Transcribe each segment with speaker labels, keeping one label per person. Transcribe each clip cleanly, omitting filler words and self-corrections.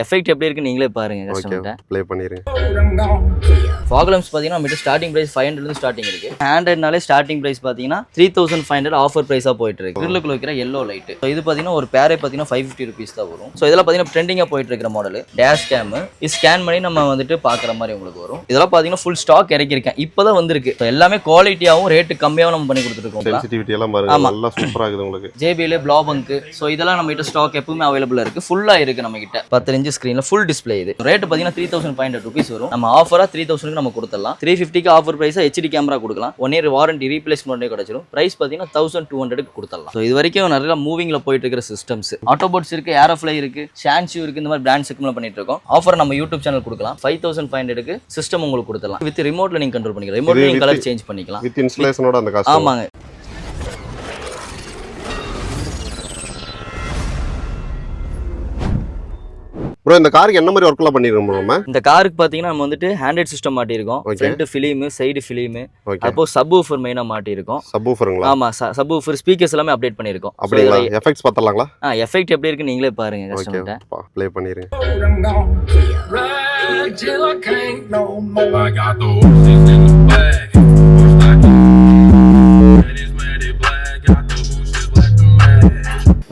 Speaker 1: Effect எப்படி இருக்கு நீங்களே பாருங்க கஸ்டமர்ட்ட.
Speaker 2: ப்ளே பண்ணிருங்க.
Speaker 1: ஃபாக் லேம்ப்ஸ் பாத்தீங்கன்னா நம்மகிட்ட ஸ்டார்டிங் பிரைஸ் 500 இருந்து ஸ்டார்டிங் இருக்கு. ஹேண்டட்னாலே ஸ்டார்டிங் பிரைஸ் பாத்தீங்கன்னா 3500 ஆஃபர் பிரைஸா போயிட்டு இருக்கு. கிரில்லுக்குள்ள வைக்கிற yellow லைட். சோ இது பாத்தீங்கன்னா ஒரு பேரே பாத்தீங்கன்னா 550 ரூபீஸ் தான் வரும். சோ இதெல்லாம் பாத்தீங்கன்னா ட்ரெண்டிங்கா போயிட்டு இருக்கிற மாடல். டேஷ் கேம் இது ஸ்கேன் பண்ணி நம்ம வந்துட்டு பாக்குற மாதிரி உங்களுக்கு வரும். இதெல்லாம் பாத்தீங்கன்னா ஃபுல் ஸ்டாக் இறக்கிருக்கேன். இப்பதான் வந்திருக்கு. எல்லாமே குவாலிட்டியாவும் ரேட் கம்மியாவும் நம்ம பண்ணி கொடுத்துட்டு இருக்கோம்.
Speaker 2: சென்சிட்டிவிட்டி எல்லாம் பாருங்க நல்லா சூப்பரா இருக்குது உங்களுக்கு.
Speaker 1: JBL ப்ளாபங்க் சோ இதெல்லாம் நம்ம கிட்ட ஸ்டாக் எப்பவுமே அவைலபிளா இருக்கு. ஃபுல்லா இருக்கு நம்ம கிட்ட. 10 இன்ச் ஸ்கிரீன்ல ஃபுல் டிஸ்ப்ளே இது. ரேட் பாத்தீங்கன்னா 3500 ரூபீஸ் வரும். நம்ம ஆஃபரா 3000 நம்ம கொடுத்துடலாம். 350 ஆஃபர் பிரைஸா HD கேமரா கொடுக்கலாம். 1 இயர் வாரண்டி ரீப்ளேஸ்மென்ட் கிடைச்சிடும். பிரைஸ் பாத்தீங்கன்னா 1200 கொடுத்துடலாம். சோ இது வரைக்கும் நிறைய மூவிங்ல போயிட்டு இருக்கிற சிஸ்டம்ஸ் ஆட்டோபோட்ஸ் இருக்கு, ஏரோஃப்ளை இருக்கு, ஷான்ஷூ இருக்கு. இந்த மாதிரி பிராண்ட் செக்மெண்ட்ல பண்ணிட்டு இருக்கோம். ஆஃபர் நம்ம யூடியூப் சேனல் கொடுக்கலாம். 5500 சிஸ்டம் உங்களுக்கு கொடுத்துடலாம். வித் ரிமோட்ல நீங்க கண்ட்ரோல் பண்ணிக்கலாம். ரிமோட்ல நீங்க கலர் சேஞ்ச் பண்ணிக்கலாம்.
Speaker 2: வித் இன்ஸ்டலேஷனோட அந்த காஸ்ட்.
Speaker 1: ஆமாங்க.
Speaker 2: ப்ரோ இந்த காருக்கு என்ன மாதிரி வர்க்லாம் பண்ணிருக்கோம் நம்ம?
Speaker 1: இந்த காருக்கு பாத்தீங்கன்னா நம்ம வந்துட்டு ஹேண்ட்ரைட் சிஸ்டம் மாட்டி இருக்கோம். ஃப்ரண்ட் ஃபிலிம், சைடு ஃபிலிம், அப்போ சப்வூஃபர் மெயினா மாட்டி இருக்கோம்.
Speaker 2: சப்வூஃபருங்களா?
Speaker 1: ஆமா, சப்வூஃபர் ஸ்பீக்கர்ஸ் எல்லாமே அப்டேட் பண்ணிருக்கோம்.
Speaker 2: அப்படிங்களா? எஃபெக்ட்ஸ் பார்த்தலாங்களா?
Speaker 1: எஃபெக்ட் எப்படி இருக்கு நீங்களே பாருங்க கஸ்டமர்ட்ட.
Speaker 2: ப்ளே பண்ணிருங்க.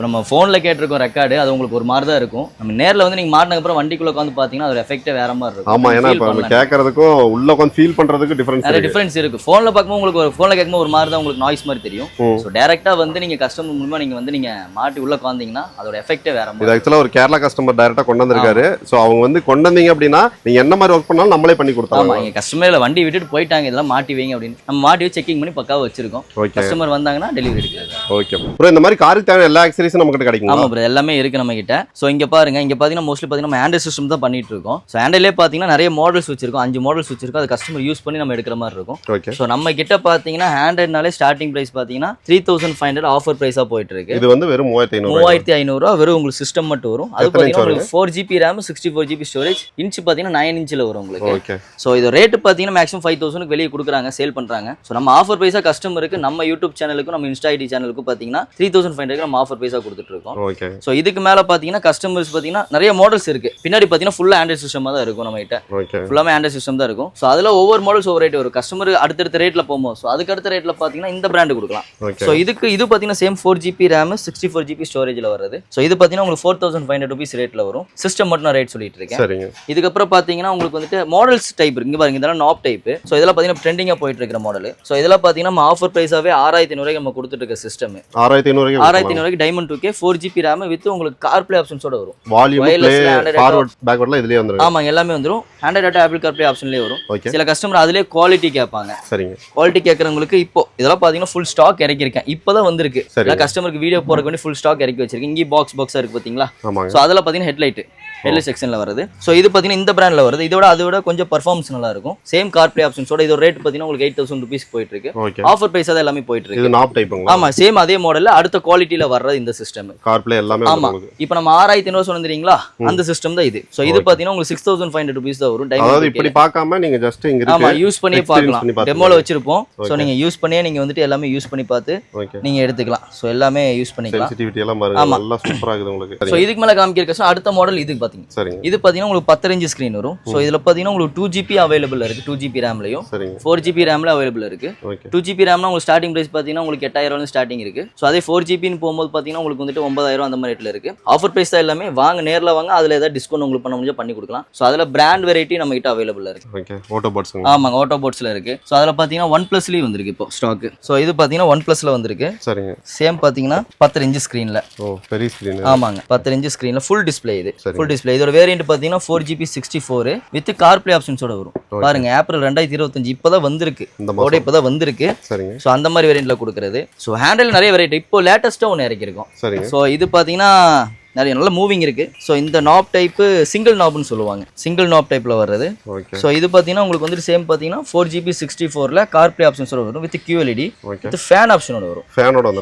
Speaker 2: நம்ம ஃபோன்ல கேட்டிருக்கோம் ரெக்கார்டு, அது உங்களுக்கு ஒரு மாதிரி தான் இருக்கும். நம்ம நேர்ல வந்து நீங்க மாட்டினதுக்கு அப்புறம் வண்டிக்குள்ள உட்காந்து பாத்தீங்கன்னா அதோட எஃபெக்ட்டே வேற மாதிரி இருக்கும். ஆமா, ஏன்னா இப்ப கேட்கறதுக்கும் உள்ள உட்காந்து ஃபீல் பண்றதுக்கு டிஃபரன்ஸ்
Speaker 1: இருக்கு. ஃபோன்ல பார்க்கும்போது உங்களுக்கு ஒரு ஃபோன்ல கேட்கும்போது ஒரு மாதிரி தான் உங்களுக்கு நாய்ஸ் மாதிரி தெரியும். சோ டைரக்டா வந்து நீங்க கஸ்டமர் மூலமா நீங்க வந்து நீங்க மாட்டி உள்ள உட்கார்ந்தீங்கன்னா அதோட எஃபெக்ட்டே வேற மாதிரி.
Speaker 2: இது ஆக்சுவலா ஒரு கேரளா கஸ்டமர் டைரக்டா கொண்டு வந்திருக்காரு. சோ அவங்க வந்து கொண்டு வந்தீங்க அப்படின்னா நீங்க என்ன மாதிரி ஒர்க் பண்ணாலும் நம்மளே பண்ணி கொடுத்தாங்க.
Speaker 1: ஆமா, நீங்க கஸ்டமர்ல வண்டி விட்டுட்டு போயிட்டாங்க, இதெல்லாம் மாட்டி வைங்க அப்படின்னு நம்ம மாட்டி வச்சு செக்கிங் பண்ணி பக்காவா வச்சிருக்கோம். கஸ்டமர் வந்தாங்கன்னா டெலிவரி இருக்கு.
Speaker 2: ஓகே ப்ரோ, இந்த மாதிரி காருக்கு தேவையான எல்லா ஆக்சஸரீஸும் நம்ம கிட்ட கிடைக்கும்.
Speaker 1: ஆமா ப்ரோ, எல்லாமே இருக்கு நம்ம கிட்ட. சோ இங்க பாருங்க, இங்க பாத்தீங்கன்னா மோஸ்ட்லி பாத்தீங்கன்னா நம்ம ஆண்ட்ராய்ட் சிஸ்டம் தான் பண்ணிட்டு இருக்கோம். சோ ஆண்ட்ராய்ட்லயே பாத்தீங்கன்னா நிறைய மாடல்ஸ் வச்சிருக்கோம். 5 மாடல்ஸ் வச்சிருக்கோம். அது கஸ்டமர் யூஸ் பண்ணி நம்ம எடுக்கிற மாதிரி இருக்கும்.
Speaker 2: ஓகே.
Speaker 1: சோ நம்ம கிட்ட பாத்தீங்கன்னா ஆண்ட்ராய்ட்னாலே ஸ்டார்டிங் பிரைஸ் பாத்தீங்கன்னா 3500 ஆஃபர் பிரைஸா போயிட்டு இருக்கு.
Speaker 2: இது வந்து வெறும் 3500
Speaker 1: ரூபாய் வெறும் உங்களுக்கு சிஸ்டம் மட்டும் வரும். அது பாத்தீங்கன்னா உங்களுக்கு 4GB RAM 64GB storage. Inch பாத்தீங்கன்னா 9 இன்ச்ல வரும் உங்களுக்கு.
Speaker 2: ஓகே.
Speaker 1: சோ இது ரேட் பாத்தீங்கன்னா மேக்ஸிமம் 5000 க்கு வெளிய கொடுக்குறாங்க, சேல் பண்றாங்க. சோ நம்ம ஆஃபர் பிரைஸா கஸ்டமருக்கு நம்ம யூடியூப் சேனலுக்கு நம்ம இன்ஸ்டா ஐடி சேனலுக்கு பாத்தீங்கன்னா 3500 க்கு நம்ம ஆஃபர் பிரைஸா கொடுத்துட்டு இருக்கோம்.
Speaker 2: ஓகே.
Speaker 1: சோ இதுக்கு மேல பாத்தீங்கன்னா கஸ்டமர்ஸ் பாத்தீங்கன்னா நிறைய மாடல்ஸ் இருக்கு. பின்னாடி பாத்தீங்கன்னா ஃபுல்லா ஆண்ட்ராய்ட் சிஸ்டமா தான் இருக்கும் நம்ம கிட்ட.
Speaker 2: ஓகே.
Speaker 1: ஃபுல்லாமே ஆண்ட்ராய்ட் சிஸ்டம் தான் இருக்கும். சோ அதுல ஒவ்வொரு மாடல்ஸ் ஒவ்வொரு ரேட் வரும். கஸ்டமர் அடுத்த ரேட்ல போவோம். சோ அதுக்கு அடுத்த ரேட்ல பாத்தீங்கன்னா இந்த பிராண்ட் கொடுக்கலாம். சோ இது பாத்தீங்கன்னா சேம் 4GB RAM 64GB ஸ்டோரேஜ்ல வருது. சோ இது பாத்தீங்கன்னா உங்களுக்கு 4500 ரூபீஸ் ரேட்ல வரும். சிஸ்டம் மட்டும் நான் ரேட் சொல்லிட்டு இருக்கேன்.
Speaker 2: சரிங்க.
Speaker 1: இதுக்கு அப்புறம் பாத்தீங்கன்னா உங்களுக்கு வந்துட்டு மாடல்ஸ் டைப் இருக்கு. இங்க பாருங்க, இதெல்லாம் நாப் டைப். சோ இதெல்லாம் பாத்தீங்கன்னா ட்ரெண்டிங்கா போயிட்டு இருக்கிற மாடல். சோ இதெல்லாம் பாத்தீங்கன்னா நம்ம ஆஃபர் பிரைஸாவே 6500 நம்ம கொடுத்துட்டு இருக்க system. 6500 diamond 2K 4GB RAM with உங்களுக்கு CarPlay ஆப்ஷன்ஸோட வரும்.
Speaker 2: வால்யூம் ப்ளே ஃபார்வர்ட் பேக்வர்ட்லாம் இதுலயே வந்துரும்.
Speaker 1: ஆமா, எல்லாமே வந்துரும். ஆண்ட்ராய்ட் ஆட்டோ ஆப்பிள் CarPlay ஆப்ஷன்லயே வரும். சில கஸ்டமர் அதுலயே குவாலிட்டி கேட்பாங்க.
Speaker 2: சரிங்க.
Speaker 1: குவாலிட்டி கேட்கறவங்களுக்கு இப்போ இதெல்லாம் பாத்தீங்கன்னா ஃபுல் ஸ்டாக் இறக்கிருக்கேன். இப்பதான் வந்திருக்கு. எல்லா கஸ்டமருக்கு வீடியோ போறதுக்கு வேண்டி ஃபுல் ஸ்டாக் இறக்கி வச்சிருக்கேன். இங்க பாக்ஸா இருக்கு பாத்தீங்களா? சோ அதெல்லாம் பாத்தீங்கன்னா ஹெட்லைட் செக்ஷன்ல வருது. சோ இது பாத்தீங்கன்னா இந்த பிராண்ட்ல வருது. அதோட கொஞ்சம் பெர்ஃபார்மன்ஸ் நல்லா இருக்கும். சேம் CarPlay ஆப்ஷன்ஸோட இதோட ரேட் பாத்தீங்கன்னா உங்களுக்கு 8000 ரூபீஸ் போயிட்டு இருக்கு. ஆஃபர் பிரைஸ் தான் எல்லாமே போயிட்டு இருக்கு.
Speaker 2: இது நாப் டைப்புங்களா?
Speaker 1: ஆமா, சேம் அதே மாடல்ல அடுத்த குவாலிட்டில வர்றது இந்த சிஸ்டம்.
Speaker 2: CarPlay எல்லாமே
Speaker 1: வந்துருது. இப்போ நம்ம 6500 சொன்னீங்களா, அந்த சிஸ்டம் தான் இது. சோ இது பாத்தீங்கன்னா உங்களுக்கு 6500 ரூபீஸ் தான் வரும்.
Speaker 2: அதாவது இப்படி பார்க்காம நீங்க ஜஸ்ட் இங்க இருக்கு.
Speaker 1: ஆமா, யூஸ் பண்ணி பார்க்கலாம். டெமோல வச்சிருப்போம். சோ நீங்க யூஸ் பண்ணியே நீங்க வந்துட்டு எல்லாமே யூஸ் பண்ணி பார்த்து நீங்க எடுத்துக்கலாம். சோ எல்லாமே யூஸ் பண்ணிக்கலாம்.
Speaker 2: சென்சிட்டிவிட்டி எல்லாம் பாருங்க நல்லா சூப்பரா இருக்குது உங்களுக்கு.
Speaker 1: சோ இதுக்கு மேல காமிக்கிறதுக்கு அடுத்த மாடல் இது பாத்தீங்க.
Speaker 2: சரிங்க.
Speaker 1: இது பாத்தீங்கன்னா உங்களுக்கு 10 இன்ச் ஸ்கிரீன் வரும். சோ இதுல பாத்தீங்கன்னா உங்களுக்கு 2GB அவைலபிள் இருக்கு. 2GB RAMலயும் 4GB RAMல அவைலபிள் இருக்கு. 2GB RAMனா உங்களுக்கு ஸ்டார்டிங் பிரைஸ் பாத்தீங்கன்னா உங்களுக்கு 8000 ஸ்டார்டிங் இருக்கு. சோ அதே 4GB ன்னு போகும்போது பாத்தீங்கன்னா உங்களுக்கு வந்துட்டு 9000 அந்த மாதிரி ரேட்ல இருக்கு. ஆஃபர் பிரைஸ் தான் எல்லாமே. வாங்க, நேர்ல வாங்க, அதுல ஏதாவது டிஸ்கவுண்ட் உங்களுக்கு பண்ண முடிஞ்சா பண்ணி கொடுக்கலாம். சோ அதுல பிராண்ட் வெரைட்டி நம்ம கிட்ட அவைலபிள் இருக்கு.
Speaker 2: ஓகே. ஆட்டோபோட்ஸ்.
Speaker 1: ஆமாங்க, ஆட்டோபோட்ஸ்ல இருக்கு. சோ அதுல பாத்தீங்கன்னா OnePlusலயே வந்திருக்கு இப்போ ஸ்டாக். சோ இது பாத்தீங்கன்னா OnePlusல வந்திருக்கு.
Speaker 2: சரிங்க.
Speaker 1: சேம் பாத்தீங்கன்னா 10 இன்ச் ஸ்கிரீன்ல.
Speaker 2: ஓ, பெரிய ஸ்கிரீன்.
Speaker 1: ஆமாங்க, 10 இன்ச் ஸ்கிரீன்ல ஃபுல் டிஸ்ப்ளே இது. Full display. இதோட வேரியன்ட் பாத்தீங்கன்னா 4GB 64 வித் CarPlay ஆப்ஷன்ஸோட வரும். பாருங்க, ஏப்ரல் 2025 இப்பதான் வந்திருக்கு. இப்பதான் வந்திருக்கு.
Speaker 2: சரிங்க.
Speaker 1: சோ அந்த மாதிரி வேரியன்ட்ல கொடுக்கிறது. சோ ஹேண்டில் நிறைய வெரைட்டி இப்போ லேட்டஸ்டா ஒன்னு இறக்கி இருக்கோம்.
Speaker 2: சரிங்க.
Speaker 1: சோ இது பாத்தீங்கன்னா நிறைய நல்ல மூவிங் இருக்கு. ஸோ இந்த நாப் டைப் சிங்கிள் நாப்னு சொல்லுவாங்க. சிங்கிள் நாப் டைப்ல வர்றது. ஸோ இது பார்த்தீங்கன்னா உங்களுக்கு வந்து சேம் பார்த்தீங்கன்னா 4GB 64ல CarPlay ஆப்ஷன்ஸோட வரும் வித் QLED வித் ஃபேன் ஆப்ஷனோட வரும்.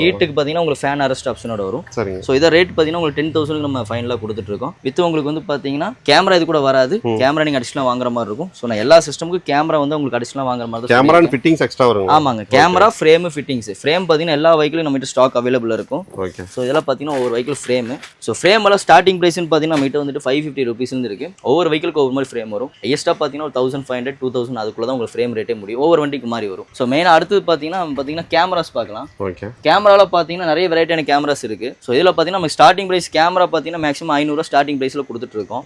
Speaker 1: ஹீட்டுக்கு பார்த்தீங்கன்னா உங்களுக்கு ஃபேன் அரெஸ்ட் ஆப்ஷனோட வரும். ஸோ இதை ரேட் பார்த்தீங்கன்னா உங்களுக்கு 10,000 நம்ம ஃபைனலாக கொடுத்துட்டு இருக்கோம். வித் உங்களுக்கு வந்து பார்த்தீங்கன்னா கேமரா இது கூட வராது. கேமரா நீங்கள் அடிஷனலாக வாங்குற மாதிரி இருக்கும். ஸோ நான் எல்லா சிஸ்டமுக்கு கேமரா வந்து உங்களுக்கு அடிஷனலாக வாங்குற மாதிரி.
Speaker 2: கேமரா ஃபிட்டிங்ஸ் எக்ஸ்ட்ரா வரும்.
Speaker 1: ஆமாங்க, கேமரா ஃப்ரேம் ஃபிட்டிங்ஸ். ஃப்ரேம் பார்த்தீங்கன்னா எல்லா வெஹிக்கிளும் நம்ம ஸ்டாக் அவைலபிள் இருக்கும். ஸோ இதெல்லாம் பார்த்தீங்கன்னா ஒவ்வொரு வெஹிக்கிள் ஃப்ரேம். ஸோ ஃப்ரேம் எல்லாம் ஸ்டார்டிங் பிரைஸ்னு பார்த்தீங்கன்னா நம்ம கிட்ட வந்துட்டு 550 ருபீஸ்லேருந்து இருக்கு. ஒவ்வொரு வெஹிக்கிளுக்கு ஒவ்வொரு மாதிரி ஃப்ரேம் வரும். ஹையஸ்ட்டாக பார்த்தீங்கன்னா ஒரு 1500 2000 அதுக்குள்ள தான் உங்களுக்கு ஃப்ரேம் ரேட்டே முடியும். ஒவ்வொரு வண்டிக்கு மாதிரி வரும். ஸோ மெயினாக அடுத்தது பார்த்தீங்கன்னா கேமராஸ் பார்க்கலாம். கேமராவில் பார்த்தீங்கன்னா நிறைய வெரைட்டியான கேமராஸ் இருக்கு. ஸோ இதில் பார்த்தீங்கன்னா நம்ம ஸ்டார்டிங் பிரைஸ் கேமரா பார்த்தீங்கன்னா மேக்ஸிமம் 500 ஸ்டார்டிங் பிரைஸில் கொடுத்துட்டு இருக்கோம்.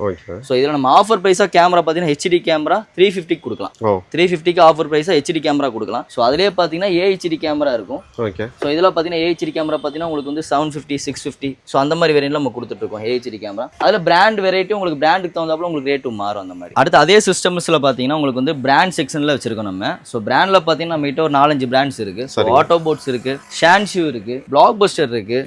Speaker 1: ஸோ இதில் நம்ம ஆஃபர் பிரைஸாக கேமரா பார்த்தீங்கன்னா ஹெச்டி கேமரா 350 கொடுக்கலாம். 350க்கு ஆஃபர் பிரைஸாக ஹெச்டி கேமரா கொடுக்கலாம். ஸோ அதிலே பார்த்தீங்கன்னா ஏஹெச்டி கேமரா இருக்கும். ஸோ இதில் பார்த்தீங்கன்னா ஏஹெச்டி கேமரா பார்த்தீங்கன்னா உங்களுக்கு வந்து 750 650 ஸோ அந்த மாதிரி வேரியன்ட்ல நம்ம கொடுத்துட்டு இருக்கோம் ஏஹெச்டி கேமரா. அதில் பிராண்ட் வெரைட்டி உங்களுக்கு பிராண்டுக்கு தகுந்தாப்புல உங்களுக்கு ரேட்டும் மாறும் அந்த மாதிரி. அடுத்து அதே சிஸ்டம்ஸ்ல பார்த்தீங்கன்னா உங்களுக்கு வந்து பிராண்ட் செக்ஷன்ல வச்சிருக்கோம் நம்ம. ஸோ பிராண்ட்ல பார்த்தீங்கன்னா நம்ம கிட்ட ஒரு 4-5 பிராண்ட்ஸ் இருக்கு. ஸோ ஆட்டோபோட்ஸ் இருக்கு, ஷான்ஷூ இருக்கு, பிளாக் பஸ்டர் இருக்கு,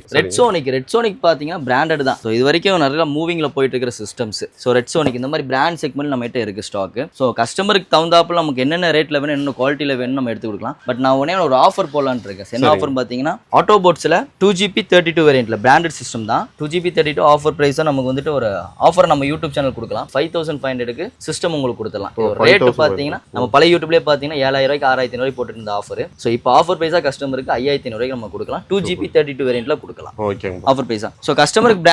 Speaker 1: ரெட்சோனிக் பார்த்தீங்கன்னா பிராண்டட் தான். ஸோ இது வரைக்கும் நிறைய மூவிங்ல போயிட்டு இருக்கிற சிஸ்டம்ஸ். ஸோ ரெட்சோனிக் இந்த மாதிரி பிராண்ட் செக்மெண்ட் நம்ம கிட்ட இருக்கு ஸ்டாக். ஸோ கஸ்டமருக்கு தகுந்தாப்புல நமக்கு என்னென்ன ரேட்ல வேணும் என்ன குவாலிட்டியில வேணும் நம்ம எடுத்து கொடுக்கலாம். பட் நான் உடனே ஒரு ஆஃபர் போடலான்னு இருக்கேன். என்ன ஆஃபர் பார்த்தீங்கன்னா ஆட்டோபோட்ஸ்ல 2GB 32 வேரியன்ட்ல பிராண்டட் சிஸ்டம் தான். 2GB 32 ஆஃபர் பிரைஸா நமக்கு வந்துட்டு ஒரு ஆஃபர் நம்ம யூடியூப் சேனல் கொடுக்கலாம். 5500க்கு சிஸ்டம் உங்களுக்கு கொடுத்துடலாம். ரேட் பார்த்தீங்கன்னா நம்ம பழைய யூடியூப்லேயே பார்த்தீங்கன்னா 7000 ரூபாய்க்கு 6500 ரூபாய் போட்டு இருந்த ஆஃபர். ஸோ இப்போ ஆஃபர் பிரைஸா கஸ்டமருக்கு 5500 ரூபாய்க்கு நம்ம கொடுக்கலாம். 2GB 32 வேரியன்ட்ல கொடுக்கலாம் ஆஃபர் பிரைஸா. ஸோ கஸ்டமருக்கு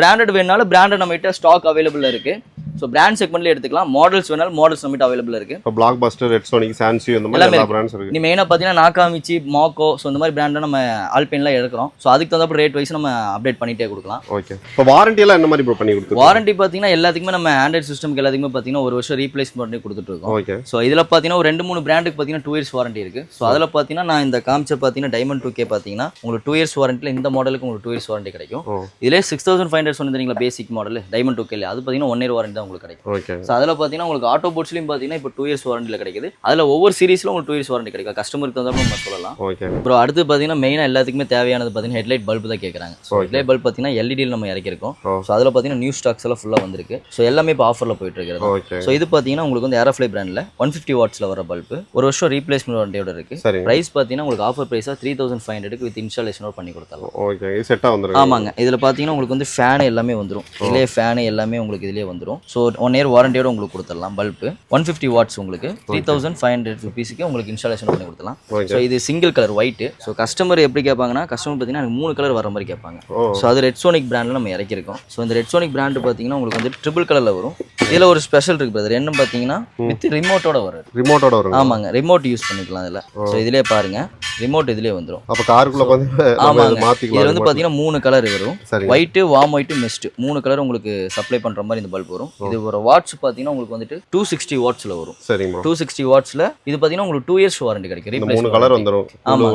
Speaker 1: பிராண்டட் வேணாலும் பிராண்டட் நம்ம கிட்ட ஸ்டாக் அவைலபிள் இருக்கு. ஸோ பிராண்ட் செக்மெண்ட்ல எடுத்துக்கலாம். மாடல்ஸ் வேணாலும் மாடல்ஸ் நம்ம கிட்ட அவைலபிள் இருக்கு.
Speaker 2: பிளாக் பஸ்டர், ரெட்சோனிக், சான்ஷூ இந்த மாதிரி எல்லா பிராண்ட்ஸ் இருக்கு.
Speaker 1: நீ மெயினா பார்த்தீங்கன்னா நாகாமிச்சி, மாக்கோ ஸோ இந்த மாதிரி பிராண்ட் நம்ம ஆல்பைன்ல எடுக்கிறோம். ஸோ அதுக்கு தகுந்த ரேட் வைஸ் நம்ம அப்டேட் பண்ணிட்டே கொடுக்கலாம்.
Speaker 2: ஓகே. இப்போ வாரண்டி எல்லாம் என்ன மாதிரி பண்ணி கொடுத்துருக்கோம்?
Speaker 1: வாரண்டி பார்த்தீங்கன்னா எல்லாத்துக்குமே நம்ம ஆண்ட்ராய்ட் சிஸ்டம்க்கு எல்லாத்துக்குமே பார்த்தீங்கன்னா ஒரு வருஷம் ரீப்ளேஸ் பண்ணி கொடுத்துட்டு இருக்கோம்.
Speaker 2: ஓகே.
Speaker 1: ஸோ இதில் பார்த்தீங்கன்னா ஒரு 2-3 பிராண்டுக்கு பார்த்தீங்கன்னா 2 இயர்ஸ் வாரண்டி இருக்கு. ஸோ அதில் பார்த்தீங்கன்னா நான் இந்த காமிச்ச பார்த்தீங்கன்னா டைமண்ட் 2K பார்த்தீங்கன்னா உங்களுக்கு 2 இயர்ஸ் வாரண்டியில் இந்த மாடலுக்கு உங்களுக்கு 2 இயர்ஸ் வாரண்டி கிடைக்கும். இதிலே 6500 சொன்னீங்களா பேசிக் மாடல் டைமண்ட் 2K அது பார்த்தீங்கன்னா 1 இயர் வாரண்டி தான் உங்களுக்கு கிடைக்கும்.
Speaker 2: ஓகே.
Speaker 1: ஸோ அதில் பார்த்தீங்கன்னா உங்களுக்கு ஆட்டோ போட்ஸ்லையும் பார்த்தீங்கன்னா இப்போ 2 இயர்ஸ் வாரண்டியில் கிடைக்குது. அதில் ஒவ்வொரு சீரிஸில் உங்களுக்கு 2 இயர்ஸ் வாரண்டி கிடைக்கும். கஸ்டமருக்கு தகுந்த நம்ம சொல்லலாம்.
Speaker 2: ஓகே.
Speaker 1: அப்புறம் அடுத்து பார்த்தீங்கன்னா மெயினாக எல்லாத்துக்குமே தேவையானது பார்த்தீங்கன்னா ஹெட்லைட் பல்ப் தான் கேட்குறாங்க. ஸோ ஹெட்லைட் பல்ப் பார்த்தீங்கன்னா எல்இடியில் நம்ம இறக்கிருக்கோம். ஸோ அதில் பார்த்தீங்கன்னா நியூ ஸ்டாக்ஸ் எல்லாம் ஃபுல்லாக வந்திருக்கு. ஸோ எல்லாமே இப்போ ஆஃபரில் போயிட்டு இருக்கிறது. ஸோ இது பார்த்தீங்கன்னா உங்களுக்கு வந்து ஏரோஃப்ளை பிராண்டில் 150 வாட்ஸில் வர பல்ப் ஒரு வருஷம் ரீப்ளேஸ்மெண்ட் வாரண்டியோட இருக்கு. பிரைஸ் பார்த்தீங்கன்னா உங்களுக்கு ஆஃபர் பிரைஸாக 3500க்கு வித் இன்ஸ்டாலேஷனோட பண்ணி கொடுத்தாலும்.
Speaker 2: ஓகே. செட்டாக வந்துடும்.
Speaker 1: ஆமாங்க. இதில் பார்த்தீங்கன்னா உங்களுக்கு வந்து ஃபேன் எல்லாமே வந்துடும். இதிலே ஃபேன் எல்லாமே உங்களுக்கு இதிலே வந்துடும். ஸோ 1 இயர் வாரண்டியோட உங்களுக்கு கொடுத்துடலாம். பல்ப் 150 வாட்ஸ் உங்களுக்கு 3500 ருபீஸ்க்கு உங்களுக்கு இன்ஸ்டாலேஷன் பண்ணி கொடுத்துலாம். ஸோ இது single colour white. So customer எப்படி கேட்பாங்கன்னா கஸ்டமர் பார்த்தீங்கன்னா எனக்கு 3 கலர் வர மாதிரி கேட்பாங்க. ஸோ அது ரெட்சோனிக் பிராண்டில் நம்ம இறக்கிருக்கோம். ஸோ இந்த ரெட்சோனிக் பிராண்ட் பார்த்தீங்கன்னா உங்களுக்கு வந்து ட்ரிபிள் கலரில் வரும். இதில் ஒரு ஸ்பெஷல் இருக்கு பிரதர். என்ன பார்த்தீங்கன்னா வித் ரிமோட்டோட வரும். ஆமாங்க. ரிமோட் யூஸ் பண்ணிக்கலாம் இதில். ஸோ இதிலே பாருங்க ரிமோட் இதிலே வந்துடும்.
Speaker 2: அப்போ காருக்குள்ள வந்து
Speaker 1: ஆமாங்க. இது வந்து பார்த்தீங்கன்னா 3 கலர் வரும். White, warm white, mist 3 colour உங்களுக்கு சப்ளை பண்ணுற மாதிரி இந்த பல்ப் வரும். இது ஒரு வாட்ஸ் பார்த்தீங்கன்னா உங்களுக்கு வந்துட்டு 260 வாட்ஸ்ல வரும்.
Speaker 2: சரிங்க.
Speaker 1: 260 வாட்ஸ்ல இது பார்த்தீங்கன்னா உங்களுக்கு 2 இயர்ஸ் வாரண்டி கிடைக்கும்.
Speaker 2: 3 கலர் வந்துரும்.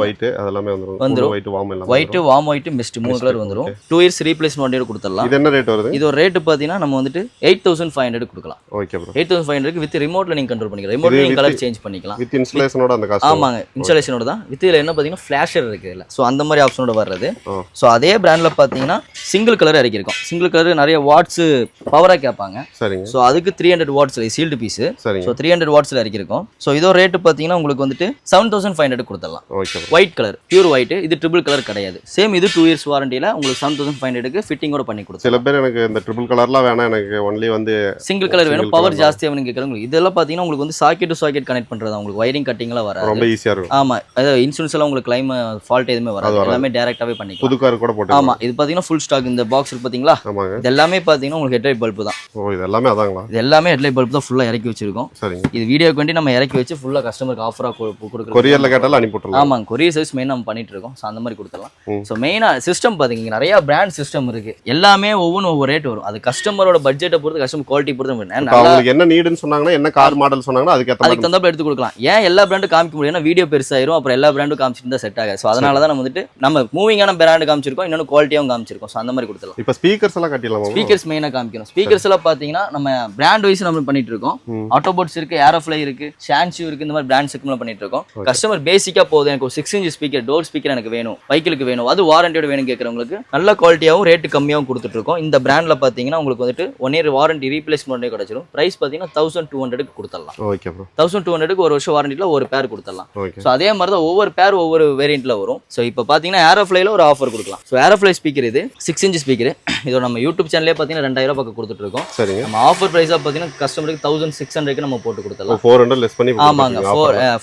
Speaker 2: ஒயிட் அதெல்லாம் வந்துரும். ஒயிட், வார்ம் எல்லாம்.
Speaker 1: White, warm white, mist 3 colour வந்துரும். 2 இயர்ஸ் ரீப்ளேஸ்மெண்ட் வாரண்டியோட கொடுத்துடலாம்.
Speaker 2: இது என்ன ரேட் வருது?
Speaker 1: இது ஒரு ரேட் பார்த்தீங்கன்னா நம்ம வந்துட்டு 8500 கொடுக்கலாம்.
Speaker 2: Okay bro.
Speaker 1: 8500க்கு வித் ரிமோட்ல நீங்க கண்ட்ரோல் பண்ணிக்கலாம். ரிமோட்ல நீங்க கலர் சேஞ்ச் பண்ணிக்கலாம்.
Speaker 2: வித் இன்ஸ்டாலேஷனோட அந்த காஸ்ட்.
Speaker 1: ஆமாங்க. இன்ஸ்டாலேஷனோட தான். வித் இதுல என்ன பார்த்தீங்கன்னா ஃபிளாஷர் இருக்கு இல்ல. ஸோ அந்த மாதிரி ஆப்ஷனோட வர்றது. ஸோ அதே பிராண்ட்ல பார்த்தீங்கன்னா சிங்கிள் கலர் இறக்கிருக்கோம். சிங்கிள் கலர் நிறைய வாட்ஸ் பவரா கேட்பாங்க.
Speaker 2: சரிங்க.
Speaker 1: ஸோ அதுக்கு 300 வாட்ஸ்ல சீல்டு பீஸ். ஸோ 300 வாட்ஸ்ல இறக்கிருக்கோம். ஸோ இதோ ரேட் பார்த்தீங்கன்னா உங்களுக்கு வந்துட்டு 7500 கொடுத்துடலாம். White colour pure white. இது ட்ரிபிள் கலர் கிடையாது. சேம் இது 2 இயர்ஸ் வாரண்டியில உங்களுக்கு 7500க்கு ஃபிட்டிங்கோட பண்ணி கொடுத்து.
Speaker 2: சில பேர் எனக்கு இந்த ட்ரிபிள் கலர்லாம் வேணாம், எனக்கு ஒன்லி வந்து
Speaker 1: சிங்கிள் கலர் வேணும், பவர் ஜாஸ்தியாக வேணும் கேட்குறவங்க. இதெல்லாம் பார்த்தீங்கன்னா உங்களுக்கு வந்து சாக்கெட் டு சாக்கெட் கனெக்ட் பண்றது உங்களுக்கு வயரிங் கட்டிங்லாம் வராது.
Speaker 2: ரொம்ப ஈஸியா இருக்கும்.
Speaker 1: ஆமா. அதாவது இன்சூரன்ஸ் எல்லாம் உங்களுக்கு கிளைம் ஃபால்ட் எதுவுமே வராது. எல்லாமே டைரக்டாவே பண்ணிக்கலாம்.
Speaker 2: புது கார் கூட போட்டு.
Speaker 1: ஆமா. இது பார்த்தீங்கன்னா ஃபுல் ஸ்டாக் இந்த பாக்ஸ் இருக்கு பாத்தீங்களா? இது எல்லாமே பார்த்தீங்கன்னா உங்களுக்கு ஹெட்லைட் பல்ப் தான்.
Speaker 2: ஓ, இது எல்லாமே அதாங்களா?
Speaker 1: இது எல்லாமே ஹெட்லைட் பல்ப் தான் ஃபுல்லா இறக்கி வச்சிருக்கோம்.
Speaker 2: சரிங்க.
Speaker 1: இது வீடியோக்கு வேண்டி நம்ம இறக்கி வச்சு ஃபுல்லா கஸ்டமருக்கு ஆஃபரா கொடுக்குறோம்.
Speaker 2: கொரியர்ல கேட்டாலும் அனுப்பி விட்டுறலாம்.
Speaker 1: ஆமாங்க. கொரியர் சர்வீஸ் மெயின் நம்ம பண்ணிட்டு இருக்கோம். ஸோ அந்த மாதிரி கொடுத்துடலாம். ஸோ மெயினா சிஸ்டம் பாத்தீங்க நிறைய பிராண்ட் சிஸ்டம் இருக்கு. எல்லாமே ஒவ்வொரு ரேட் வரும். அது கஸ்டமரோட பட்ஜெட்டை பொறுத்து, கஸ்டமர் குவாலிட்டி பொறுத்து
Speaker 2: உங்களுக்கு என்ன நீடுன்னு சொன்னாங்கன்னா, என்ன கார் மாடல் சொன்னாங்கன்னா அதுக்கு
Speaker 1: தகுந்தாப்புல எடுத்து கொடுக்கலாம். ஏன் எல்லா பிராண்டும் காமிக்க முடியும்னா வீடியோ பெருசாயிரும். அப்புறம் எல்லா பிராண்டும் காமிச்சிட்டு தான் செட் ஆகாது. ஸோ அதனால தான் நம்ம வந்துட்டு நம்ம மூவிங்கான பிராண்ட் காமிச்சிருக்கோம், இன்னொன்று குவாலிட்டியாகவும் காமிச்சிருக்கோம். ஸோ அந்த மாதிரி கொடுத்துடலாம்.
Speaker 2: இப்போ ஸ்பீக்கர்ஸ் எல்லாம் கட்டிடலாம்.
Speaker 1: ஸ்பீக்கர்ஸ் மெயினாக காமிக்கணும். ஸ்பீக்கர்ஸ் எல்லாம் பார்த்தீங்கன்னா நம்ம பிராண்ட் வைஸ் நம்ம பண்ணிட்டு இருக்கோம். ஆட்டோபோட்ஸ் இருக்கு, ஏரோஃப்ளை இருக்கு, ஷான்ஷூ இருக்கு. இந்த மாதிரி பிராண்ட் செக்மெண்ட்ல பண்ணிட்டு இருக்கோம். கஸ்டமர் பேசிக்கா போதும் எனக்கு ஒரு 6 இன்ச் ஸ்பீக்கர், டோர் ஸ்பீக்கர் எனக்கு வேணும், பைக்கிலுக்கு வேணும், அது வாரண்டியோட வேணும் கேட்கறவங்களுக்கு நல்ல குவாலிட்டியாகவும் ரேட்டு கம்மியாகவும் கொடுத்துட்டு இருக்கோம். இந்த பிராண்ட்ல பார்த்தீங்கன்னா உங்களுக்கு வந்துட்டு 1 இயர் வாரண்டி ரீப்ளேஸ்மெண்ட் முன்னாடியே கிடைச்சிடும். பிரைஸ் பார்த்தீங்கன்னா 1200க்கு கொடுத்துடலாம்.
Speaker 2: Okay bro.
Speaker 1: 1200க்கு ஒரு வருஷம் வாரண்டியில் ஒரு பேர் கொடுத்துடலாம்.
Speaker 2: ஓகே.
Speaker 1: ஸோ அதே மாதிரி தான் ஒவ்வொரு பேர் ஒவ்வொரு வேரியண்ட்டில் வரும். ஸோ இப்போ பார்த்தீங்கன்னா ஏரோஃப்ளைல ஒரு ஆஃபர் கொடுக்கலாம். ஸோ ஏரோஃப்ளை ஸ்பீக்கர் இது 6 இன்ச் ஸ்பீக்கர். இதோட நம்ம யூடியூப் சேனலே பார்த்தீங்கன்னா 2000 பக்கம் கொடுத்துட்டு இருக்கோம்.
Speaker 2: சரிங்க.
Speaker 1: நம்ம ஆஃபர் ப்ரைஸாக பார்த்தீங்கன்னா கஸ்டமருக்கு 1600க்கு நம்ம போட்டு கொடுத்துடலாம்.
Speaker 2: 400 லெஸ் பண்ணி.
Speaker 1: ஆமாங்க,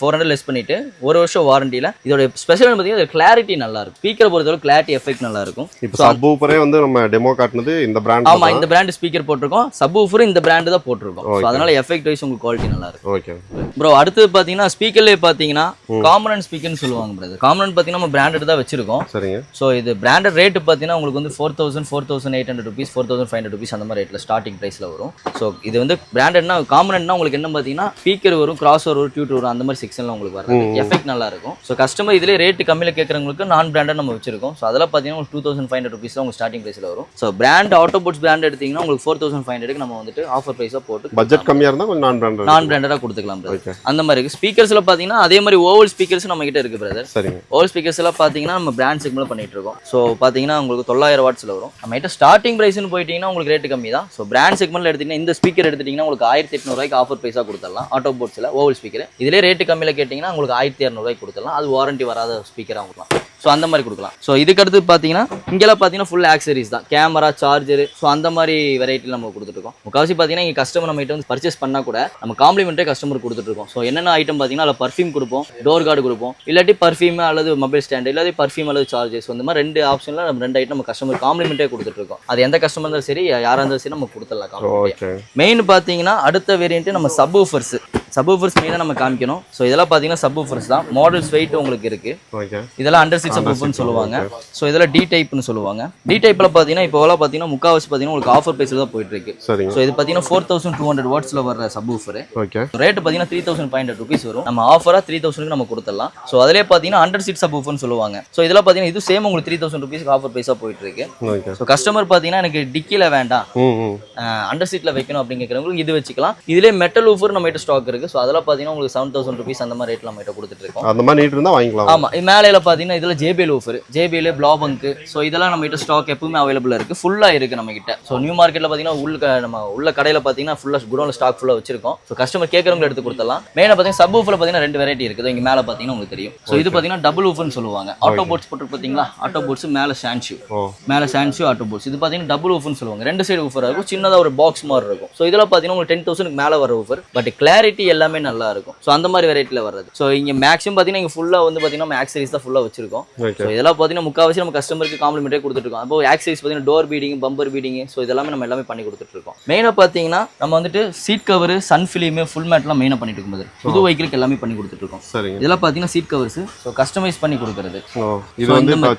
Speaker 1: 400 லெஸ் பண்ணிட்டு ஒரு வருஷம் வாரண்டியில். இதோட ஸ்பெஷல் பார்த்தீங்கன்னா கிளாரிட்டி நல்லா இருக்கும். ஸ்பீக்கரை பொறுத்தவரை கிளாரிட்டி எஃபெக்ட் நல்லா இருக்கும்.
Speaker 2: இப்போ சப்வூஃபரே வந்து நம்ம டெமோ காட்டுனது இந்த பிராண்ட்.
Speaker 1: ஆமா, இந்த பிராண்ட் ஸ்பீக்கர் போட்டிருக்கோம். சப்வூஃபரும் இந்த பிராண்ட் தான் போட்டிருக்கோம். ஸோ அதனால எஃபெக்ட் வைஸ் உங்களுக்கு குவாலிட்டி நல்லா இருக்கும்.
Speaker 2: Okay
Speaker 1: bro. அடுத்து பார்த்தீங்கன்னா ஸ்பீக்கர்லேயே பார்த்தீங்கன்னா காம்பனன்ட் ஸ்பீக்கர்னு சொல்லுவாங்க பிரதர். காம்பனன்ட் பார்த்தீங்கன்னா நம்ம பிராண்டட் தான் வச்சிருக்கோம்.
Speaker 2: சரிங்க.
Speaker 1: ஸோ இது பிராண்டட் ரேட் பார்த்தீங்கன்னா உங்களுக்கு வந்து 4000, 4800 rupees, 4500 rupees அந்த மாதிரி ரேட்டில் ஸ்டார்டிங் ப்ரைஸில் வரும். ஸோ இது வந்து பிராண்டட்னா காம்பனன்ட்னா உங்களுக்கு என்ன பார்த்தீங்கன்னா ஸ்பீக்கர் வரும், கிராஸ் வரும், டியூட் வரும், அந்த மாதிரி செக்ஷனில் உங்களுக்கு வரும். எஃபெக்ட் நல்லா இருக்கும். ஸோ கஸ்டமர் இதிலே ரேட் கம்மியில் கேட்குறவங்களுக்கு நான் பிராண்டட் நம்ம வச்சிருக்கோம். ஸோ அதெல்லாம் பார்த்தீங்கன்னா உங்களுக்கு 2500 rupees தான் உங்களுக்கு ஸ்டார்டிங் ப்ரைஸில் வரும். ஸோ பிராண்ட் ஆட்டோபோட்ஸ் பிராண்ட் எடுத்தீங்கன்னா உங்களுக்கு 4500க்கு நம்ம வந்துட்டு ஆஃபர் ப்ரைஸாக போட்டு
Speaker 2: பட்ஜெட் கம்மியாக இருந்தால் கொஞ்சம் நான்
Speaker 1: பிராண்டடாக கொடுத்துக்கலாம் பிரதர். அந்த மாதிரி இருக்குது. ஸ்பீக்கர்ஸில் பார்த்தீங்கன்னா அதே மாதிரி ஓவல் ஸ்பீக்கர்ஸ் நம்ம கிட்ட இருக்குது பிரதர்.
Speaker 2: சரிங்க.
Speaker 1: ஓவல் ஸ்பீக்கர்ஸ் எல்லாம் பார்த்தீங்கன்னா நம்ம பிராண்ட் செக்மெண்ட்ல பண்ணிட்டு இருக்கோம். ஸோ பார்த்தீங்கன்னா உங்களுக்கு 900 வாட்ஸ்ல வரும். நம்ம கிட்ட ஸ்டார்டிங் ப்ரைஸ்னு போயிட்டீங்கன்னா உங்களுக்கு ரேட் கம்மி தான். ஸோ பிராண்ட் செக்மெண்ட்ல எடுத்தீங்கன்னா இந்த ஸ்பீக்கர் எடுத்துட்டீங்கன்னா உங்களுக்கு 1800 ரூபாய்க்கு ஆஃபர் ப்ரைஸாக கொடுத்துடலாம். ஆட்டோ போட்ஸ்ல ஓவல் ஸ்பீக்கர் இதிலே ரேட்டு கம்மியில் கேட்டிங்கன்னா உங்களுக்கு 1200 ரூபாய்க்கு கொடுத்துடலாம். அது வாரண்டி வராத ஸ்பீக்கராக கொடுக்கலாம். ஸோ அந்த மாதிரி கொடுக்கலாம். ஸோ இதுக்கு அடுத்து பார்த்தீங்கன்னா இங்கெல்லாம் பார்த்தீங்கன்னா ஃபுல் ஆக்சரிஸ் தான். கேமரா, சார்ஜர், ஸோ அந்த மாதிரி வெரைட்டியில் நம்ம கொடுத்துருக்கோம். முக்கால்வாசி பார்த்தீங்கன்னா இங்கே கஸ்டமர் நம்ம கிட்ட வந்து பர்ச்சேஸ் பண்ணால் கூட நம்ம காம்ப்ளிமெண்ட்டே கஸ்டமர் கொடுத்துருக்கோம். ஸோ என்னென்ன ஐட்டம் பார்த்தீங்கன்னா அதில் பர்ஃப்யூம் கொடுப்போம், டோர் கார்டு கொடுப்போம், இல்லாட்டி பர்ஃப்யூம் அல்லது மொபைல் ஸ்டாண்ட், இல்லாட்டி பர்ஃப்யூம் அல்லது சார்ஜஸ். இந்த மாதிரி 2 ஆப்ஷனில் நம்ம 2 ஐட்டம் நம்ம கஸ்டமர் காம்ப்ளிமெண்ட்டே கொடுத்துருக்கோம். அது எந்த கஸ்டமர் இருந்தாலும் சரி, யாராக இருந்தாலும் சரி நம்ம கொடுத்துடலாம் காம்ப்ளிமெண்ட். மெயின் பார்த்தீங்கன்னா அடுத்த வேரியன்ட் நம்ம சப்வூஃபர்ஸ் மெயினாக நம்ம காமிக்கணும். ஸோ இதெல்லாம் பார்த்தீங்கன்னா சப்வூஃபர்ஸ் தான். மாடல்ஸ் வெயிட் உங்களுக்கு இருக்கு. இதெல்லாம் அண்டர் சீட் சப்வூஃபர்னு சொல்லுவாங்க. ஸோ இதெல்லாம் டி டைப்னு சொல்லுவாங்க. டி டைப்ல பார்த்தீங்கன்னா இப்போ பார்த்தீங்கன்னா முக்கால்வாசி பார்த்தீங்கன்னா உங்களுக்கு ஆஃபர் ப்ரைஸில் தான் போயிட்டு இருக்கு. ஸோ இது பார்த்தீங்கன்னா 4200 வாட்ஸ்ல வர சப்வூஃபர். ரேட் பார்த்தீங்கன்னா 3500 rupees வரும். நம்ம ஆஃபரா 3000க்கு நம்ம கொடுத்துடலாம். ஸோ அதிலே பார்த்தீங்கன்னா அண்டர் சீட் சப்வூஃபர்னு சொல்லுவாங்க. ஸோ இதெல்லாம் பார்த்தீங்கன்னா இது சேம் உங்களுக்கு 3000 rupees ஆஃபர் ப்ரைஸாக போயிட்டு இருக்கு. ஸோ கஸ்டமர் பார்த்தீங்கன்னா எனக்கு டிக்கில வேண்டாம், அண்டர் சீட்ல வைக்கணும் அப்படிங்கிறவங்களுக்கு இது வச்சுக்கலாம். இதுலேயே மெட்டல் ஊஃபர் நம்ம கிட்ட ஸ்டாக் இருக்கு. ஸோ அதெல்லாம் பார்த்தீங்கன்னா உங்களுக்கு 7000 rupees அந்த மாதிரி ரேட்ல நம்ம கிட்ட கொடுத்துட்டு இருக்கோம்.
Speaker 2: அந்த மாதிரி நீட் இருந்தா வாங்கிக்கலாம்.
Speaker 1: ஆமா, மேலையில பார்த்தீங்கன்னா இதில் JBL ஊஃபர், JBL ப்ளாபங்க். ஸோ இதெல்லாம் நம்ம கிட்ட ஸ்டாக் எப்பவுமே அவைலபிள் இருக்கு. ஃபுல்லா இருக்கு நம்ம கிட்ட. ஸோ நியூ மார்க்கெட்ல பார்த்தீங்கன்னா நம்ம உள்ள கடையில் பார்த்தீங்கன்னா ஃபுல்லா குடோன்ல ஸ்டாக் ஃபுல்லா வச்சிருக்கோம். ஸோ கஸ்டமர் கேட்கறவங்க எடுத்து கொடுத்துடலாம். மெயினாக பார்த்தீங்கன்னா சப் ஊஃபர்ல பார்த்தீங்கன்னா 2 வெரைட்டி இருக்குது. இங்க மேலே பார்த்தீங்கன்னா உங்களுக்கு தெரியும். ஸோ இது பார்த்தீங்கன்னா டபுள் ஊஃபர்னு சொல்லுவாங்க. ஆட்டோ போட்ஸ் போட்டு பார்த்தீங்களா, ஆட்டோ போட்ஸ் மேலே சான்ஷூ, ஆட்டோ போட்ஸ். இது பார்த்தீங்கன்னா டபுள் ஊஃபர்னு சொல்லுவாங்க. 2 சைடு ஊஃபர் இருக்கும், சின்னதாக ஒரு பாக்ஸ் மாதிரி இருக்கும். ஸோ இதெல்லாம் பார்த்தீங்கன்னா உங்களுக்கு 10,000க்கு மேலே வர ஊஃபர். பட் கிளாரிட்டி எல்லாமே நல்லா இருக்கும். ஸோ அந்த மாதிரி வெரைட்டியில் வர்றது. ஸோ இங்கே மேக்ஸிமம் பார்த்தீங்கன்னா இங்கே ஃபுல்லாக வந்து பார்த்தீங்கன்னா நம்ம ஆக்சரிஸ் தான் ஃபுல்லாக வச்சிருக்கோம். ஸோ இதெல்லாம் பார்த்தீங்கன்னா முக்கால்வாசி நம்ம கஸ்டமருக்கு காம்ப்ளிமெண்ட்டே கொடுத்துருக்கோம். அப்போ ஆக்சரிஸ் பார்த்தீங்கன்னா door beading, bumper beading, so இதெல்லாமே நம்ம எல்லாமே பண்ணி கொடுத்துருக்கோம். மெயினாக பார்த்தீங்கன்னா நம்ம வந்துட்டு seat cover, sun film, full மேட்லாம் மெயினாக பண்ணிட்டு இருக்கும்போது புது வெஹிக்கிளுக்கு எல்லாமே பண்ணி கொடுத்துருக்கோம். இதெல்லாம் பார்த்தீங்கன்னா சீட் கவர்ஸ், ஸோ கஸ்டமைஸ் பண்ணி கொடுக்குறது.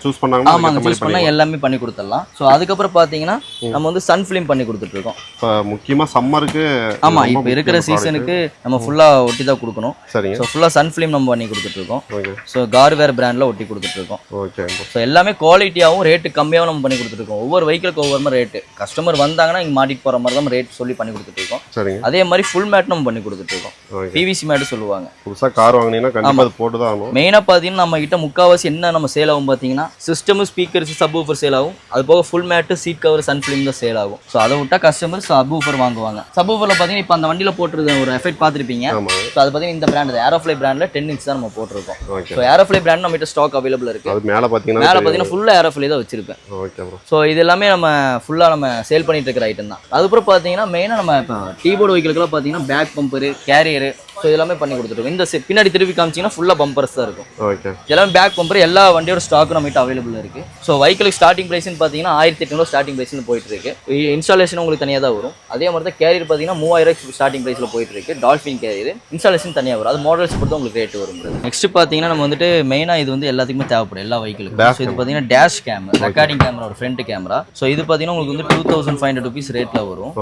Speaker 2: சூஸ் பண்ணாங்க.
Speaker 1: ஆமாங்க, சூஸ் பண்ணா எல்லாமே பண்ணி கொடுத்துடலாம். ஸோ அதுக்கப்புறம் பார்த்தீங்கன்னா நம்ம வந்து சன் ஃபிலிம் பண்ணி கொடுத்துட்ருக்கோம்.
Speaker 2: முக்கியமாக சம்மருக்கு.
Speaker 1: ஆமாம், இப்போ இருக்கிற சீசனுக்கு நம்ம ஃபுல்லாக ஒட்டி தான் கொடுக்கணும். ஸோ ஃபுல்லாக சன் ஃபிலிம் நம்ம பண்ணி கொடுத்துட்ருக்கோம். ஸோ கார்வேர் பிராண்டில் ஒட்டி கொடுத்துட்ருக்கோம். ஸோ எல்லாமே குவாலிட்டியாகவும் ரேட்டு கம்மியாகவும் நம்ம பண்ணி கொடுத்துருக்கோம். ஒவ்வொரு வெஹிக்கிளுக்கு ஒவ்வொரு மாதிரி ரேட்டு. கஸ்டமர் வந்தாங்கன்னா இங்கே மாட்டிட்டு போகிற மாதிரி தான் ரேட் சொல்லி பண்ணி கொடுத்துட்ருக்கோம். அதே மாதிரி ஃபுல் மேட் நம்ம பண்ணி கொடுத்துட்ருக்கோம். PVC மேட் சொல்லுவாங்க.
Speaker 2: புதுசாக கார் வாங்கினீங்கன்னா கண்டிப்பாக போட்டு தான் ஆகும்.
Speaker 1: மெயினாக பார்த்தீங்கன்னா நம்ம கிட்ட முக்கால்வாசி என்ன நம்ம சேல் ஆகும் பார்த்தீங்கன்னா system, speakers, subwoofer sale ஆகும். அது போக full mat, seat cover, sun film தான் சேல் ஆகும். ஸோ அதை விட்டா கஸ்டமர் சப் ஊஃபர் வாங்குவாங்க. சப் ஊஃபரில் பார்த்தீங்கன்னா இப்போ அந்த வண்டியில் போட்டுருந்த ஒரு எஃபெக்ட் பார்த்துருப்பீங்க. ஸோ அது பார்த்தீங்கன்னா இந்த பிராண்ட் ஏரோஃப்ளை பிராண்டில் 10 inch தான் நம்ம போட்டிருக்கோம். ஸோ ஏரோஃப்ளை பிராண்ட் நம்ம கிட்ட ஸ்டாக் அவைலபிள் இருக்கு.
Speaker 2: மேலே பார்த்தீங்கன்னா
Speaker 1: ஃபுல்லாக ஏரோஃப்ளை தான் வச்சிருப்பேன். ஸோ இது எல்லாமே நம்ம ஃபுல்லாக நம்ம சேல் பண்ணிட்டு இருக்கிற ஐட்டம் தான். அதுக்கப்புறம் பார்த்தீங்கன்னா மெயினாக நம்ம இப்போ கீபோர்டு வெஹிக்கிளுக்குலாம் பார்த்தீங்கன்னா பேக் பம்பரு, கேரியரு, ஸோ இதெல்லாமே பண்ணி கொடுத்துருக்கோம். இந்த பின்னாடி திருப்பி காமிச்சிங்கன்னா ஃபுல்லாக பம்பர்ஸ் தான் இருக்கும். எல்லாமே பேக் பம்பர், எல்லா வண்டியோட ஸ்டாக் நம்ம கிட்ட அவைலபிள் இருக்கு. ஸோ வெஹிக்கிளுக்கு ஸ்டார்டிங் ப்ரைஸ்னு பார்த்தீங்கன்னா 1800 ஸ்டார்டிங் ப்ரைஸ்னு போயிட்டு இருக்கு. இன்ஸ்டாலேஷன் உங்களுக்கு தனியாக தான் வரும். அதே மாதிரி தான் கேரியர் பார்த்தீங்கன்னா 3000 ஸ்டார்டிங் ப்ரைஸில் போயிட்டு இருக்கு. டால்ஃபின் கேரியர் இன்ஸ்டாலேஷன் தனியாக வரும். அது மாடல்ஸ் பொறுத்து உங்களுக்கு ரேட் வரும். நெக்ஸ்ட் பார்த்தீங்கன்னா நம்ம வந்துட்டு மெயினாக இது வந்து எல்லாத்துக்குமே தேவைப்படும் எல்லா வெஹிக்கிளுக்கும். ஸோ இது பார்த்தீங்கன்னா டேஷ் கேமரா, ரெக்கார்டிங் கேமரா, ஒரு ஃப்ரண்ட் கேமரா. ஸோ இது பார்த்தீங்கன்னா உங்களுக்கு வந்து 2500 rupees ரேட்டில் வரும்.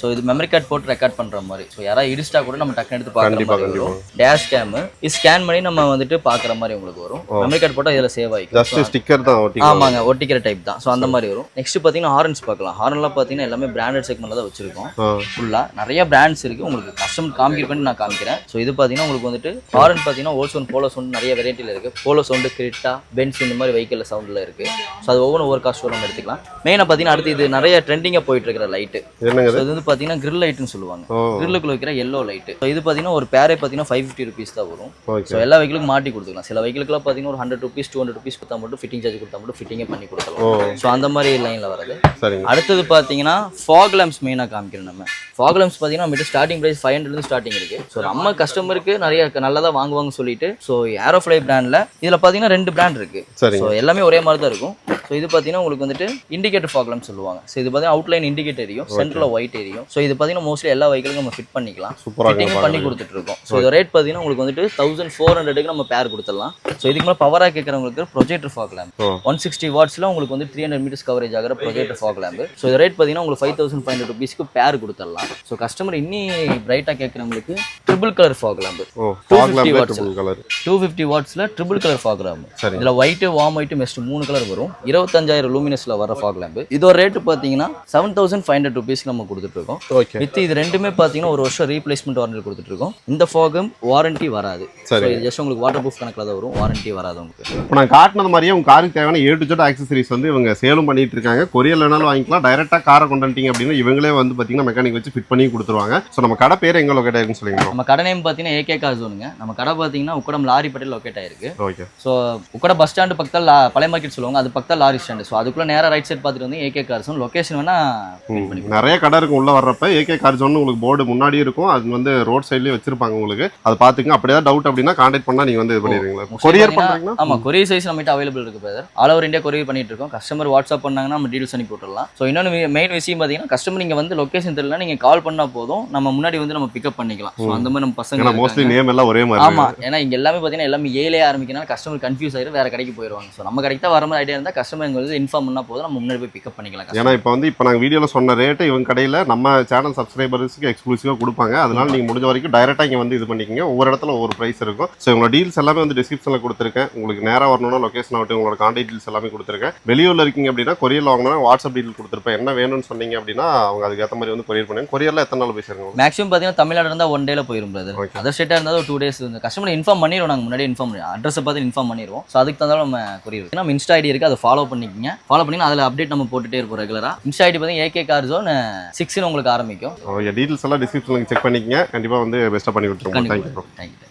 Speaker 1: ஸோ இது மெமரி கார்டு போட்டு ரெக்கார்ட் பண்ணுற மாதிரி. ஸோ யாராவது இடிஸ்டா கூட நம்ம டக்குன்னு எடுத்து பார்க்குற மாதிரி வரும். டேஷ் கேம் ஸ்கேன் பண்ணி நம்ம வந்துட்டு பார்க்குற மாதிரி உங்களுக்கு வரும். மெமரி கார்டு போட்டால் இதில் சேவ் ஆகிக்கும்.
Speaker 2: ஜஸ்ட் ஸ்டிக்கர் தான் ஒட்டிக்கலாம்.
Speaker 1: ஆமாங்க, ஒட்டிக்கிற டைப் தான். ஸோ அந்த மாதிரி வரும். நெக்ஸ்ட் பார்த்தீங்கன்னா ஹாரன்ஸ் பார்க்கலாம். ஹாரன்லாம் பார்த்தீங்கன்னா எல்லாமே பிராண்டட் செக்மெண்ட்ல தான் வச்சிருக்கோம். ஃபுல்லாக நிறைய பிராண்ட்ஸ் இருக்குது. உங்களுக்கு கஸ்டமர் காமிக்க பண்ணி நேம் நான் காமிக்கிறேன். ஸோ இது பார்த்தீங்கன்னா உங்களுக்கு வந்துட்டு ஹாரன் பார்த்தீங்கன்னா ஓல்சோன் போலோ சவுண்ட் நிறைய வெரைட்டியில் இருக்குது. போலோ சவுண்டு, கிரிட்டா, பென்ஸ் இந்த மாதிரி வெஹிக்கிள் சவுண்டில் இருக்குது. ஸோ அது ஒவ்வொரு காஸ்ட் நம்ம எடுத்துக்கலாம். மெயினாக பார்த்தீங்கன்னா அடுத்து இது நிறைய ட்ரெண்டிங்காக போயிட்டு இருக்கிற லைட்டு. இது வந்து பார்த்தீங்கன்னா கிரில் லைட்டுன்னு சொல்லுவாங்க. கிரில்லுக்குள்ள வைக்கிற எல்லோ லைட்டு. ஸோ இது பார்த்தீங்கன்னா ஒரு பேரே பார்த்தீங்கன்னா 550 rupees தான் வரும். ஸோ எல்லா வெஹிக்கிளுக்கும் மாட்டி கொடுத்துக்கலாம். சில வெஹிக்கிளுக்குலாம் பார்த்தீங்கன்னா ஒரு 100 rupees 200 rupees கொடுத்தா மட்டும் ஃபிட்டிங் சார்ஜ் கொடுத்தா மட்டும் ஃபிட்டிங்கே பண்ணி கொடுக்கலாம். ஸோ அந்த மாதிரி லைனில் வரது. அடுத்தது பார்த்தீங்கன்னா ஃபாக் லேம்ப்ஸ் மெயினாக காமிக்கிறோம். நம்ம ஃபாக் லேம்ப்ஸ் பார்த்தீங்கன்னா நம்மகிட்ட ஸ்டார்டிங் ப்ரைஸ் 500 ஸ்டார்டிங் இருக்கு. ஸோ நம்ம கஸ்டமருக்கு நிறைய நல்லதாக வாங்குவாங்க சொல்லிட்டு ஸோ ஏரோஃப்ளை பிராண்டில் இதில் பார்த்தீங்கன்னா 2 பிராண்ட் இருக்கு. ஸோ எல்லாமே ஒரே மாதிரி தான் இருக்கும். ஸோ இது பார்த்தீங்கன்னா உங்களுக்கு வந்துட்டு இண்டிகேட்டர் ஃபாக் லேம்ப் சொல்லுவாங்க. ஸோ இது பார்த்தீங்கன்னா அவுட்லைன் இண்டிகேட்டர் எரியும், சென்டரில் ஒயிட் எரியும். ஸோ இது பார்த்தீங்கன்னா மோஸ்ட்லி எல்லா வெஹிக்கிளுக்கும் நம்ம ஃபிட் பண்ணிக்கலாம், ஃபிட்டிங் பண்ணி கொடுத்துட்டு இருக்கோம். ஸோ இது ரேட் பார்த்தீங்கன்னா உங்களுக்கு வந்துட்டு 1400 நம்ம பேர் கொடுத்துடலாம். ஸோ இதுக்கு மேலே பவராக கேட்குறவங்களுக்கு ப்ரொஜெக்டர் ஃபாக் லேம்ப் 160 wattsல உங்களுக்கு வந்து 300 meters கவரேஜ் ஆகிற ப்ரொஜெக்டர் ஃபாக் லேம்ப். ஸோ இது ரேட் பார்த்தீங்கன்னா உங்களுக்கு 5500 rupeesக்கு பேர் கொடுத்துடலாம். ஸோ கஸ்டமர் இன்னி பிரைட்டாக கேட்குறவங்களுக்கு ட்ரிபிள் கலர் ஃபாக் லேம்ப் 250 wattsல ட்ரிபிள் கலர் ஃபாக் லேம்ப். இதில் ஒயிட், வார்ம் ஒயிட், மெஸ்ட் 3 கலர் வரும். 25000 லூமினஸ்ல வர ஃபாக் லேம்ப். இதோட ரேட் பார்த்தீங்கன்னா 7500 rupeesக்கு நம்ம கொடுத்துட்டு இருக்கோம். வித் இது ரெண்டுமே பார்த்தீங்கன்னா ஒரு வருஷம் ரீப்ளேஸ்மெண்ட் வாரண்டி கொடுத்துட்டு இருக்கோம். இந்த ஃபாகும் வாரண்டி வராது. இது ஜஸ்ட் உங்களுக்கு வாட்டர் ப்ரூஃப் கணக்கில் தான் வரும், வாரண்டி வராது உங்களுக்கு.
Speaker 2: இப்போ நான் காட்டினது மாதிரியே உங்க காருக்கு தேவையான A to Z ஆக்சசரிஸ் வந்து இவங்க சேலும் பண்ணிட்டு இருக்காங்க. கொரியர்ல வேணாலும் வாங்கிக்கலாம், டைரக்டா காரை கொண்டு வந்துட்டீங்க அப்படின்னா இவங்களே வந்து பாத்தீங்கன்னா மெக்கானிக் வச்சு ஃபிட் பண்ணி கொடுத்துருவாங்க. ஸோ நம்ம கடை பேர் எங்க லொக்கேட் ஆயிருக்குன்னு சொல்லுங்க.
Speaker 1: நம்ம கடை நேம் பார்த்தீங்கன்னா AK கார் ஜோனுங்க. நம்ம கடை பார்த்தீங்கன்னா உக்கடம் லாரி பட்டில் லொக்கேட் ஆயிருக்கு.
Speaker 2: Okay.
Speaker 1: So Ukkadam bus stand பக்கத்தில் பழைய மார்க்கெட் சொல்லுவாங்க, அது பக்கத்தில் லாரி ஸ்டாண்டு. ஸோ அதுக்குள்ள நேராக ரைட் சைட் பார்த்துட்டு வந்து AK கார் ஜோன் லொகேஷன் வேணா
Speaker 2: நிறைய கடை இருக்கும். உள்ள வர்றப்ப AK கார் ஜோன் உங்களுக்கு போர்டு முன்னாடி இருக்கும். அது வந்து ரோட் சைட்லயே வச்சிருப்பாங்க உங்களுக்கு. அதை பாத்துங்க. அப்படியே டவுட் அப்படின்னா கான்டாக்ட் பண்ணா நீங்க வந்து இது பண்ணிடுவீங்களா? கொரியர் பண்றீங்களா?
Speaker 1: ஆமா, கொரியர் சைஸ் நம்ம கிட்ட அவைலபிள் இருக்கு brother. All over India courier பண்ணிட்டு இருக்கோம். கஸ்டமர் வாட்ஸ்அப் பண்ணாங்கன்னா நம்ம டீடைல்ஸ் அனுப்பி விட்டுறலாம். ஸோ இன்னொன்று மெயின் விஷயம் பார்த்தீங்கன்னா கஸ்டமர் நீங்க வந்து லொகேஷன் தெரியல நீங்க கால் பண்ணா போதும், நம்ம முன்னாடி வந்து நம்ம பிக்கப் பண்ணிக்கலாம். ஸோ அந்த மாதிரி நம்ம பசங்க
Speaker 2: மோஸ்ட்லி நேம் எல்லாம் ஒரே மாதிரி.
Speaker 1: ஆமா, ஏன்னா இங்க எல்லாமே பார்த்தீங்கன்னா எல்லாமே ஏலே ஆரம்பிக்கனால கஸ்டமர் கன்ஃபியூஸ் ஆயிரும், வேற கடைக்கு போயிடுவாங்க. ஸோ நம்ம கடைக்கு தான் வர மாதிரி ஐடியா இருந்தால் கஸ்டமர் எங்க வந்து இன்ஃபார்ம் பண்ணா போதும், நம்ம முன்னாடி போய் பிக்கப் பண்ணிக்கலாம்.
Speaker 2: ஏன்னா இப்போ நாங்கள் வீடியோவில் சொன்ன ரேட்டு இவங்க கடையில் நம்ம சேனல் சப்ஸ்கிரைபர்ஸ்க்கு எக்ஸ்க்ளூசிவாக கொடுப்பாங்க. அதனால நீங்கள் முடிஞ்ச வரைக்கும் டைரெக்டாக இங்கே வந்து இது பண்ணிக்கிங்க. ஒவ்வொரு இடத்துல ஒவ்வொரு ப்ரைஸ் இருக்கும். ஸோ உங்களோட டீல்ஸ் எல்லாமே வந்து டிஸ்கிரிப்ஷனில் கொடுத்துருக்கேன். உங்களுக்கு நேராக வரணும்னா லொகேஷன் ஆகட்டும், உங்களோட கான்டாக்ட் டீல்ஸ் எல்லாமே கொடுத்துருக்கேன். வெளியூரில் இருக்கீங்க அப்படின்னா கொரியரில் வாங்கினா வாட்ஸ்அப் டீல் கொடுத்துருப்பேன். என்ன வேணும்னு சொன்னீங்க அப்படின்னா அவங்க அதுக்கேற்ற மாதிரி வந்து கொரியர் பண்ணுங்க. கொரியரில் எத்தனை நாள் போய் சேருங்க?
Speaker 1: மேக்ஸிமம் பார்த்தீங்கன்னா தமிழ்நாடு இருந்தால் 1 டேல போயிடும் பிரதர். அதர் ஸ்டேட்டாக இருந்தால் ஒரு 2 days. கஸ்டமர் இன்ஃபார்ம் பண்ணிடுவோம், நாங்கள் முன்னாடி இன்ஃபார்ம் பண்ணி அட்ரஸை பார்த்து இன்ஃபார்ம் பண்ணிடுவோம். ஸோ அதுக்கு தந்தாலும் நம்ம கொரியர் நம்ம இன்ஸ்டா ஐடி இருக்குது, அதை ஃபாலோ பண்ணிக்கிங்க. ஃபாலோ பண்ணி அதில் அப்டேட் நம்ம போட்டுட்டே இருப்போம் ரெகுலராக. இன்ஸ்டா ஐடி பார்த்தீங்கன்னா AK கார் ஜோன் 6 உங்களுக்கு ஆரம்பிக்கும்.
Speaker 2: டீட்டெயில்ஸ் எல்லாம் டிஸ்கிரிப்ஷனில் செக் பண்ணிக்கங்க. கண்டிப்பாக வந்து பெஸ்ட்டாக பண்ணி கொடுத்துருவோம். தேங்க்யூ.